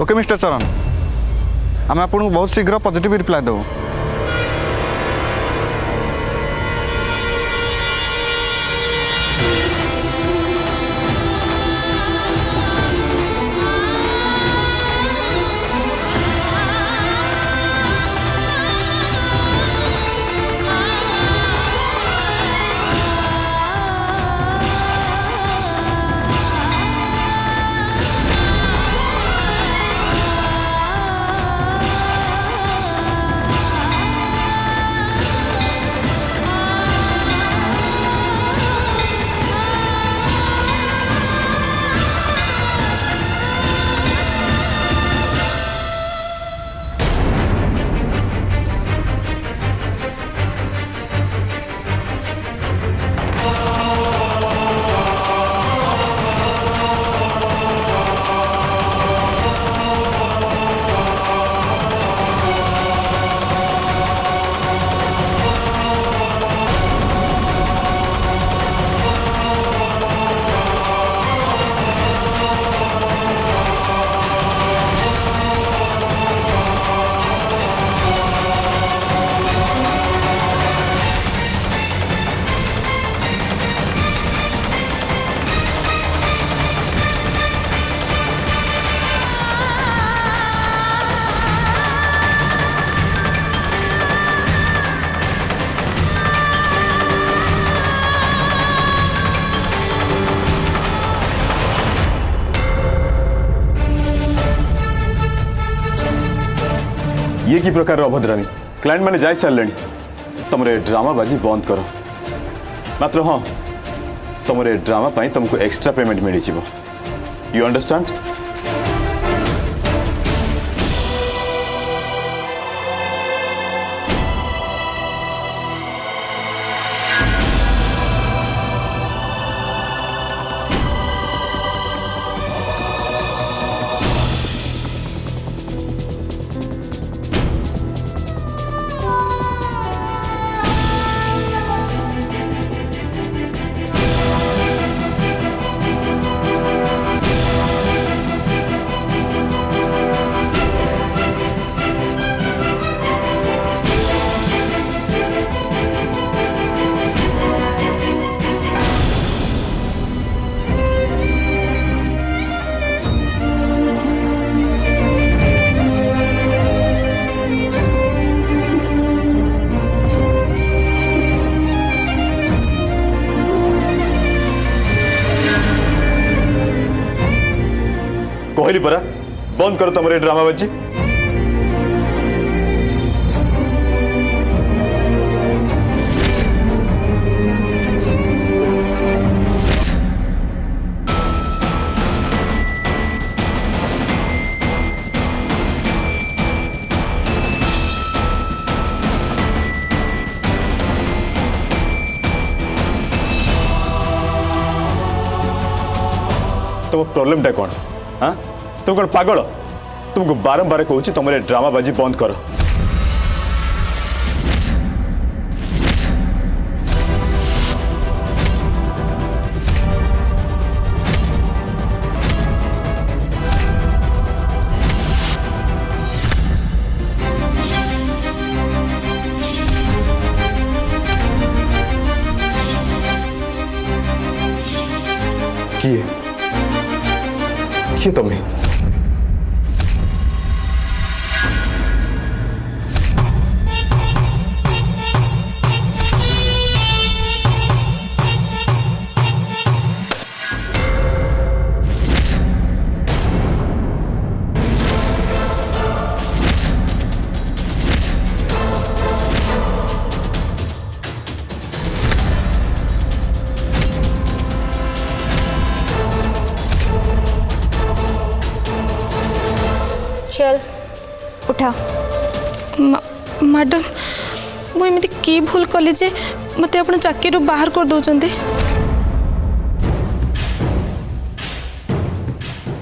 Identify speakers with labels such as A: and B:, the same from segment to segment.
A: Okay mister चरण आम आपको बहुत शीघ्र पॉजिटिव रिप्लाई देव।
B: ये की प्रकार अभद्रामी क्लाइंट मैंने जाई सारे तुम ड्रामा बाजी बंद कर मात्र हाँ तुम ड्रामा पाई तुमको एक्स्ट्रा पेमेंट मिल जाव यू अंडरस्टैंड। कहली परा बंद करो तुम ड्रामा बाजी। तुम प्रॉब्लम टा कौन? हाँ तुम कौन पागल? तुमको बारंबार कहूँ तुम ड्रामा बाजी बंद करो। किए तुम्हें
C: चल उठा।
D: मैडम मुझे की भूल कली जे मत आप चाकरी बाहर कर दौरान।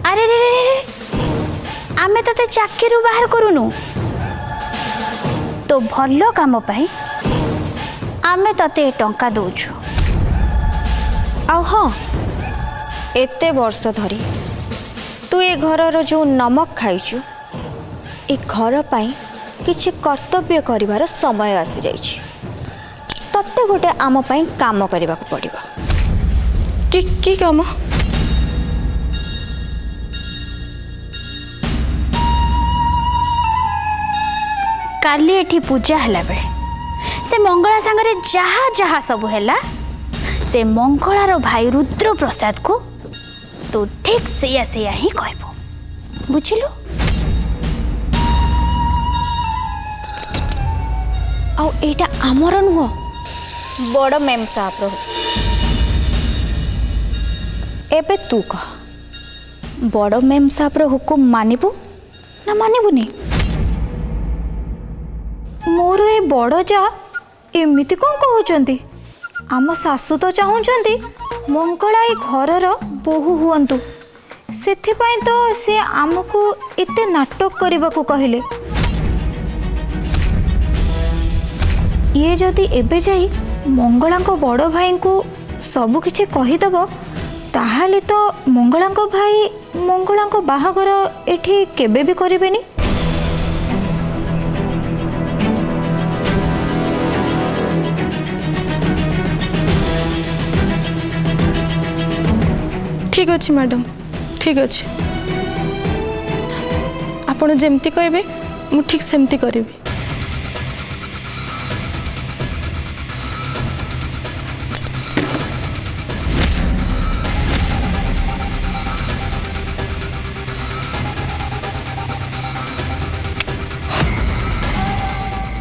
C: अरे रे रे आमे तो चाकरी बाहर करूनु तो भल काम पाई आमे तते टंका दौछु। आ हाँ एते वर्ष धरी तू ए घर जो नमक खाइचु ए घर पाई किछि कर्तव्य करिवार समय आसी जाइछि तत्ते गोटे आम पाई काम करबा को पड़िबो
D: की काम
C: काली एठी पूजा हला बेले से मंगला संगरे जहा जहा सब हैला से मंगलार भाई रुद्र प्रसाद को तो ठीक से ही कहबो बुझिलु आउ एटा आमर नुह बड़ मेम साहब रो एबे तू कह बड़ मेम साहब रो हुकुम मानिबू ना मानिबुनी मोर ए बड़ जा एमिति कौन कहउचंती आम सासू तो चाहूचंती मंगला ए घरर बोहू हुअंतु सेथिपाई तो से आमको एते नाटक करबा को कहले ये जदि एबे जाई मंगला को बड़ भाई को सब किछि कहिदब ताहाले तो मंगला को भाई मंगला को बाहागर एठी केबे भी करिबेनी
D: ठीक अच्छे मैडम ठीक अच्छे आपण जेमती कहबे मु ठीक सेमती करिबी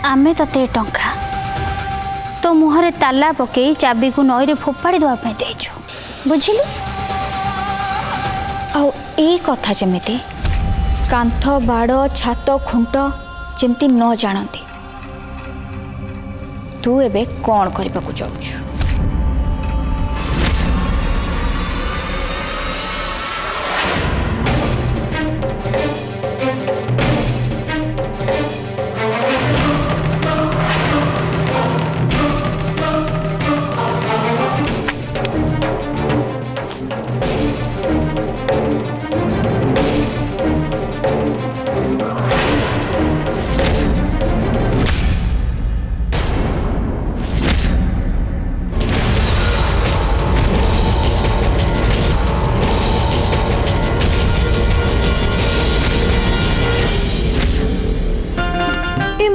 C: आमे तते टंका तो मुहरे ताला पकई चाबी को नई रे फोपाड़ी दवा पे देछु बुझिलु आउ ए कथा जेमिति कांथ बाड़ छात खुंट जेमती न जानती तू एबे कौन करबा को चाहछु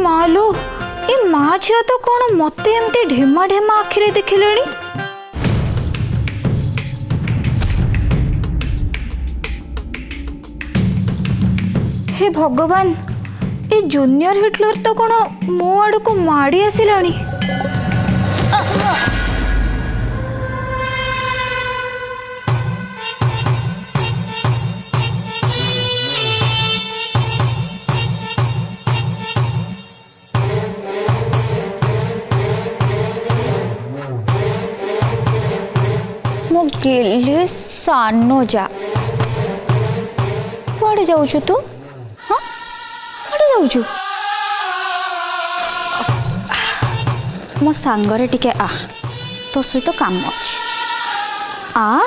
C: मालो ए माँ झिया तो कौन मत एमती ढेमा ढेमा आखिरे देखिले हे भगवान ए जूनियर हिटलर तो कौन मो आड़ को माड़ी आसिलानी गेले सानो जा कुआड़े जाऊछु तू हाँ कुआड़े जाऊछु मो सांगरे टिके आ तो सहित काम अछि आ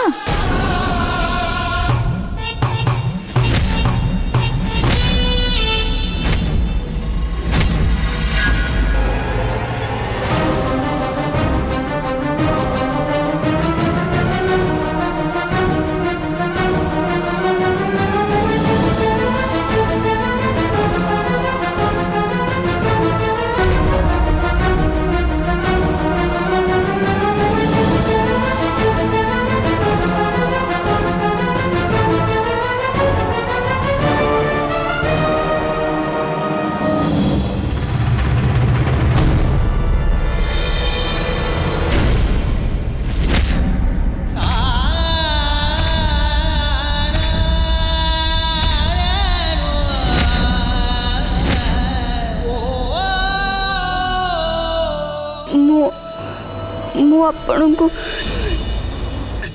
C: मु आपण को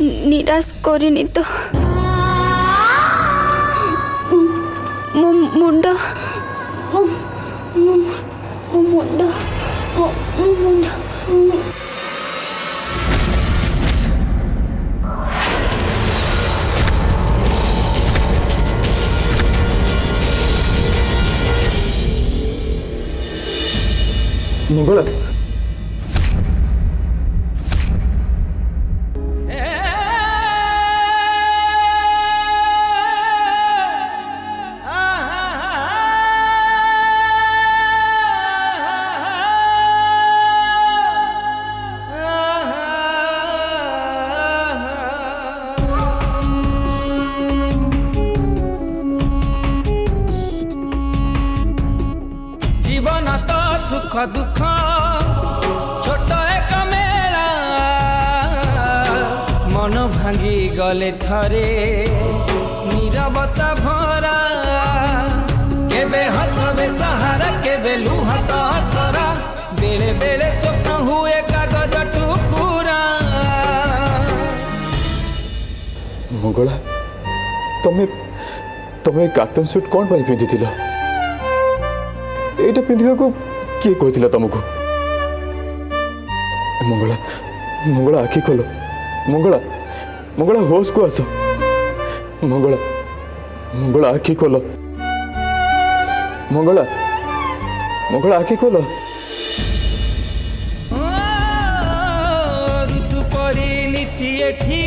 C: निराश करनी तो मुंड
B: मंगला
E: जीवन तो सुख दुख छोट एक मेला मन भांगी गले थरे नीरवता भरा केबे हसबे सहारा केबे लुह तो असरा बेले बेले स्वप्न हुए कागज टुकुरा।
B: मंगला तमे तमे कार्टून सूट कौन पाई पिंधिथिल एटा पिंधिबा को किए कहथिला तुमको मंगला मंगला आखि खोलो मंगला मंगला होश को आस मंगला मंगला आखि खोलो मंगला मंगला आखि खोलो
E: ऋतु परिणीति एठी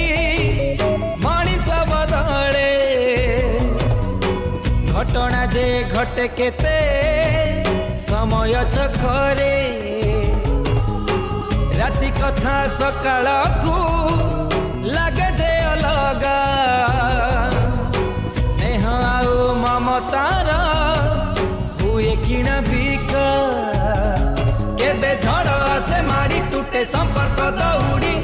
E: मनीष बदले घटना जे घटे केते समय चक्रे राति कथा सकाळ को लगे जे अलगा स्नेह आउ ममतार हुए किणा बिका केबे झड़ आसे मारी टूटे संपर्क दौड़ी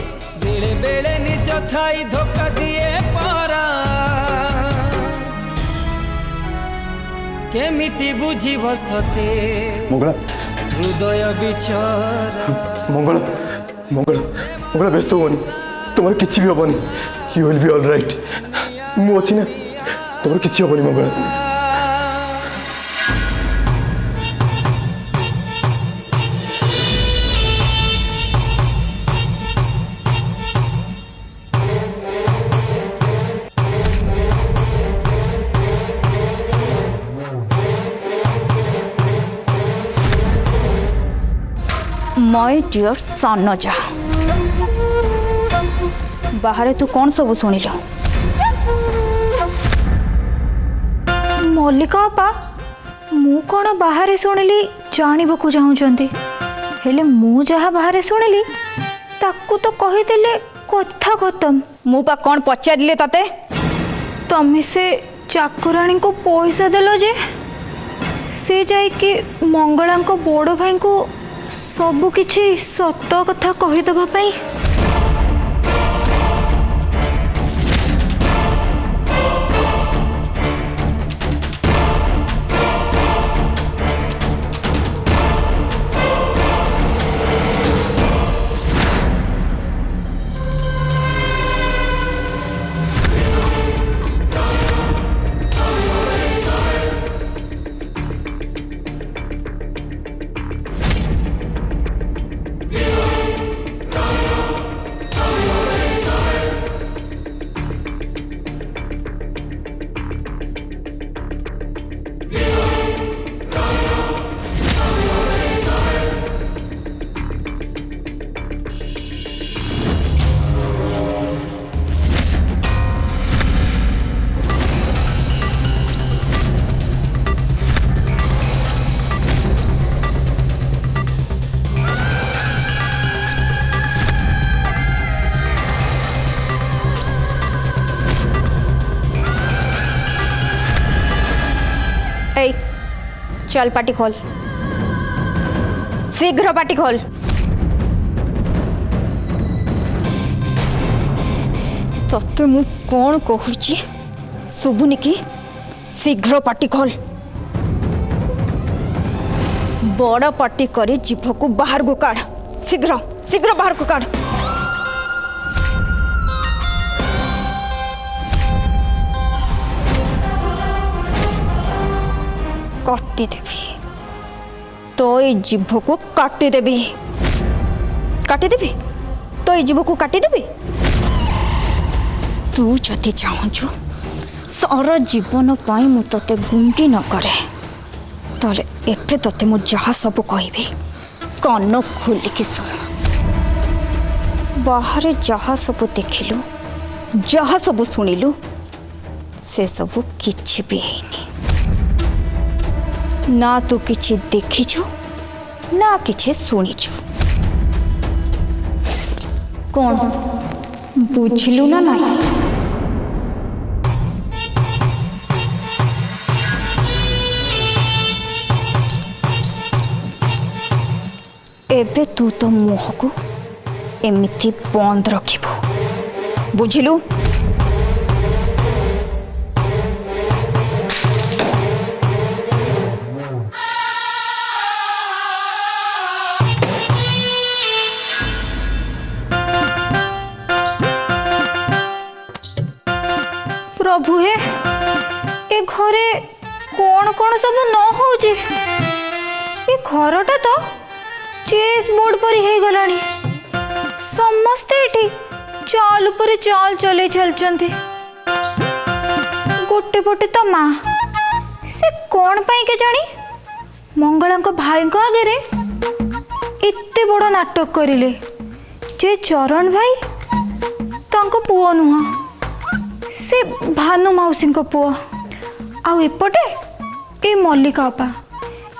E: बेले बेले निज छाई धोखा दिए परा केमिति बुझिब सते
B: मंगला
E: हृदय विचर
B: मंगला मंगला मंगला व्यस्त होनी तुम्हारे किसी भी हबनी you will be all right मु अच्छी ना तुम्हारे किसी हबनी मंगला
C: माय डियर सानजा बाहर तू कौन सब शुणिल मल्लिका अपा मु कौन बाहर शुणिली जानवाक चाहूँगी हेले मु जहाँ बाहर शुणिली ताकू तो कहीदेले कथा खत्म
F: मु पा कौन पचारे तते
C: तमें से चाकराणी को पैसा देल जे से जाइकी मंगला बड़ भाई को सबु किछि सत कथा कहीदेबा पाई
F: चल पाटी खोल शीघ्र पाटी खोल तते मु कौन कहूची शुभुनी की शीघ्र पाटी खोल बड़ पाटी करी जीभ को बाहर को काढ़ शीघ्र शीघ्र बाहर को काढ़ काटी देवी तो ये जीभ को काटी देवी तो ये जीभ को काटी देवी तू जदि चाहूँ सारा जीवन पाई मु तते गुंगी न करे ताले एठे तते मु जहा सब कहबी कान खोलिकी सुन बाहर जहा सब देखिलु जहा सब शुणिलु से सब किछि भी हैनी ना तू किछि देखिछु ना किछि शुणिछु कौन बुझिलु ना नहीं एबे तू तो मुह को एमिति बंद रखिबु बुझिलु
C: प्रभु हे ए घरे कौन कौन सब न होउची ए घरटा तो चेस बोर्ड पर हे गलानी समस्ते एठी चाल ऊपर चाल चले चलचंती गोटे पटे तो माँ से कौन पाई के जानी मंगला भाई को आगे रे इत्ते बड़ नाटक करिले जे चरण भाई तांको पुओ नुह से भानु मौसी पुओ आउ एपटे ए मल्लिका अपा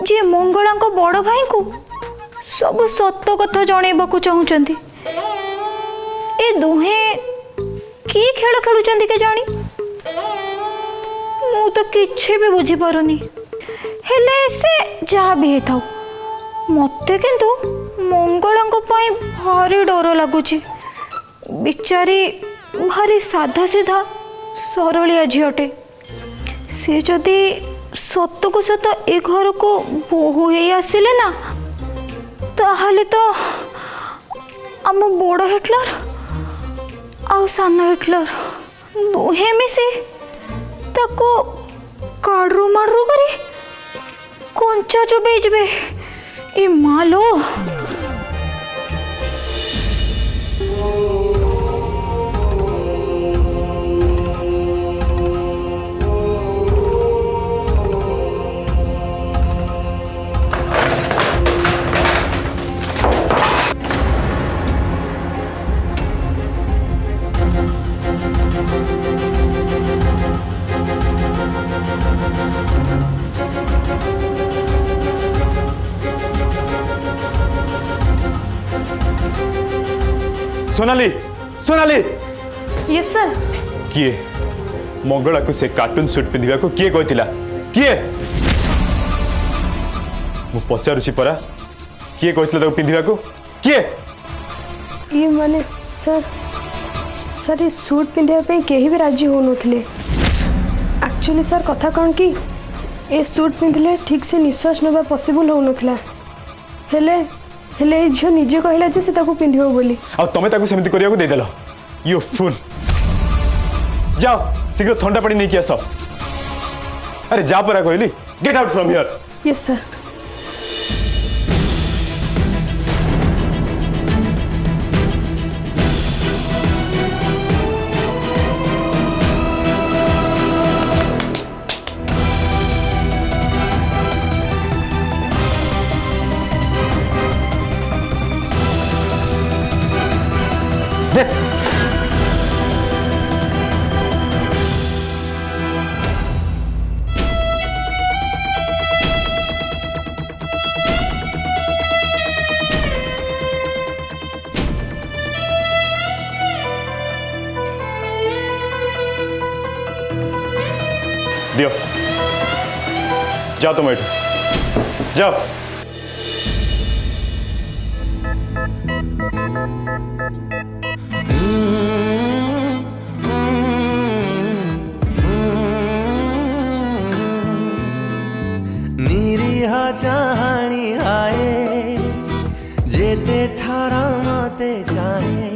C: जे मंगला बड़ भाई को सब सत कथा जनइबाकू चाहूचंती ए दुहे की खेल खेलुचंती के जानी मु तो किछि भी बुझी पारुनी हेले से जहाँ भी हे थाउ मते किंतु मंगला पाई भारी डर लगुची बिचारी भारी साधा सीधा सरलिया झीटे से जदि सत को सत ए घर को बोहू हे आसिले ना ताहले तो आम बड़ हिटलर आउ सान हिटलर दुहे मिसी ताको काडरू माडरू करी कंचा चुबे जबे ए मालो
B: सोनाली सोनाली
D: यस सर
B: किए मंगला को से कार्टून सूट पिंधिबा को किए कहतिला किए मु पचारुची परा किए कहतिला ताको पिंधिबा को किए
G: ये माने सर सर ये सूट पिंधिया पे केही भी राजी हो नथिले एक्चुअली सर कथा कौन कि ए सूट पिंधिले ठीक से निश्वास नबा पॉसिबल हो नथिला हेले हेले झियो निजे कहला जे से ताको पिंधियो बोली
B: आ तमे ताको सेमिति करिया को दे देलो यू फूल जाओ शीघ्र ठंडा पानी नहीं किया सब अरे जा परा कहली get out from here
G: yes sir
B: दियो जाओ तुम बैठो जाओ
E: निरीह चाहणी आए जेते थारा मते चाहे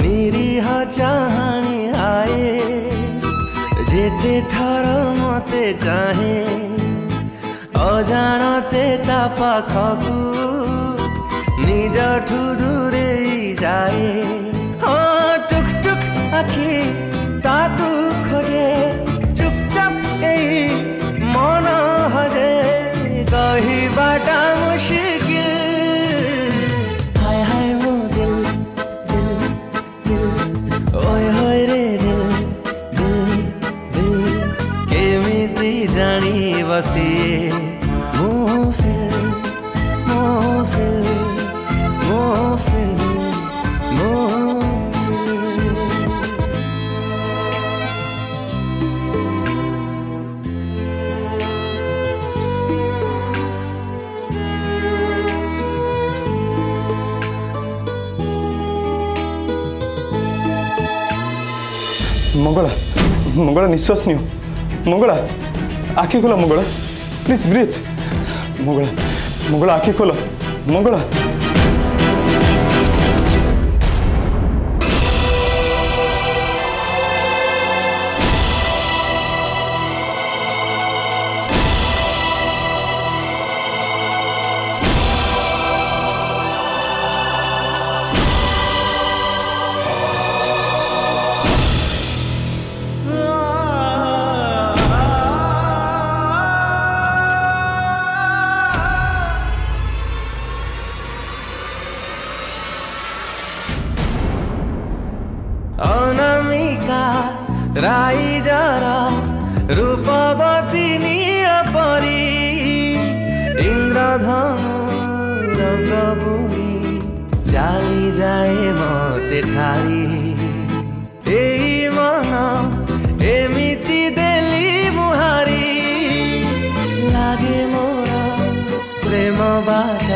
E: निरीह चाहणी आए जेते थारा मते चाहे अजाणते ता पाखकू निजठू दूरे जाए हाँ टुक टुक आखी ताकू मुफिल मुफिल मुफिल मुफिल।
B: मंगला मंगला निश्वास नियो मंगला आखि खोल मंगला प्लीज ब्रीथ मंगला मंगला आखि खोल मंगला
E: अनामिका राई जरा रूपवती नीलपरी इंद्रधनु रंगभूमि चाली जाए मते ठारी एई मन एमिति देली मुहारी लागे मोर प्रेम बाट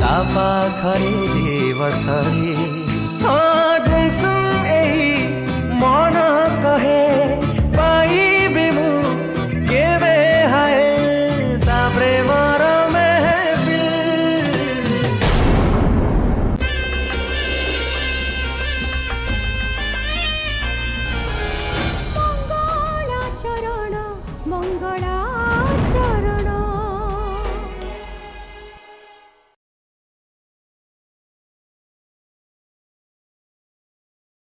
E: ता पाखरे जीव सरी